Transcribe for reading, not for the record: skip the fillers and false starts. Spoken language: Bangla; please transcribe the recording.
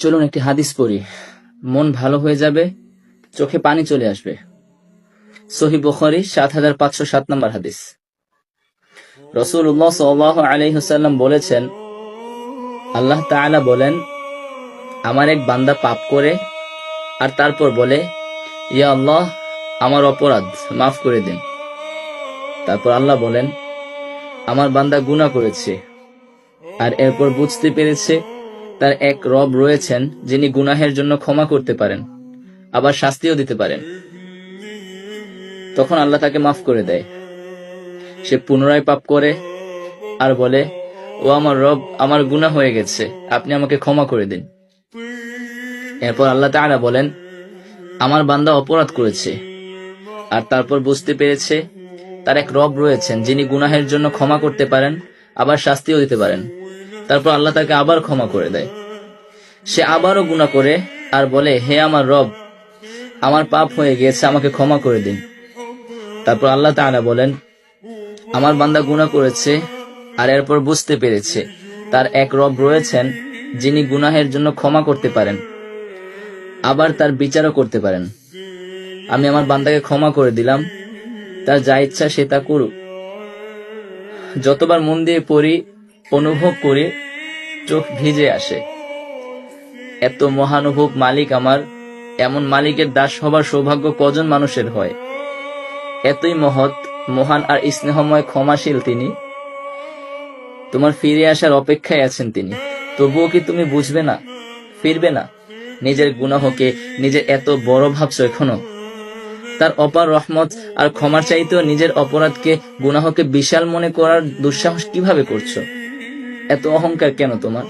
চলুন একটি হাদিস পড়ি, মন ভালো হয়ে যাবে, চোখে পানি চলে আসবে। সহিহ বুখারী ৭৫০৭ নম্বর হাদিস। রাসূলুল্লাহ সাল্লাল্লাহু আলাইহি ওয়াসাল্লাম বলেছেন, আল্লাহ তাআলা বলেন, আমার এক বান্দা পাপ করে আর তারপর বলে, ইয়া আল্লাহ, আমার অপরাধ মাফ করে দিন। তারপর আল্লাহ বলেন, আমার বান্দা গুনাহ করেছে আর এরপর বুঝতে পেরেছে তার এক রব রয়েছেন যিনি গুনাহের জন্য ক্ষমা করতে পারেন, আবার শাস্তিও দিতে পারেন। তখন আল্লাহ তাকে মাফ করে দেয়। সে পুনরায় পাপ করে আর বলে, ও আমার রব, আমার গুনাহ হয়ে গেছে, আপনি আমাকে ক্ষমা করে দিন। এরপর আল্লাহ তাআলা বলেন, আমার বান্দা অপরাধ করেছে আর তারপর বুঝতে পেরেছে তার এক রব রয়েছেন যিনি গুনাহের জন্য ক্ষমা করতে পারেন, আবার শাস্তিও দিতে পারেন। তারপর আল্লাহ তাকে আবার ক্ষমা করে দেয়। সে আবারও গুনাহ করে আর বলে, হে আমার রব, আমার পাপ হয়ে গিয়েছে, আমাকে ক্ষমা করে দিন। তারপর আল্লাহ তাআলা বলেন, আমার বান্দা গুনাহ করেছে আর এরপর বুঝতে পেরেছে তার এক রব রয়েছেন যিনি গুনাহের জন্য ক্ষমা করতে পারেন, আবার তার বিচারও করতে পারেন। আমি আমার বান্দাকে ক্ষমা করে দিলাম, তার যা ইচ্ছা সে তা করুক। যতবার মন দিয়ে পড়ি, অনুভব করি, চোখ ভিজে আসে। এত মহানুভব মালিক আমার, এমন মালিকের দাস হবার সৌভাগ্য কজন মানুষের হয়? এতই মহৎ, মহান আর স্নেহময়, ক্ষমাশীল তিনি। তোমার ফিরে আসার অপেক্ষায় আছেন তিনি। তবুও কি তুমি বুঝবে না, ফিরবে না? নিজের গুনাহকে নিজের এত বড় ভাবছো এখনো? তার অপার রহমত আর ক্ষমার চাইতেও নিজের অপরাধকে, গুনাহকে বিশাল মনে করার দুঃসাহস কিভাবে করছো? এত অহংকার কেন তোমার?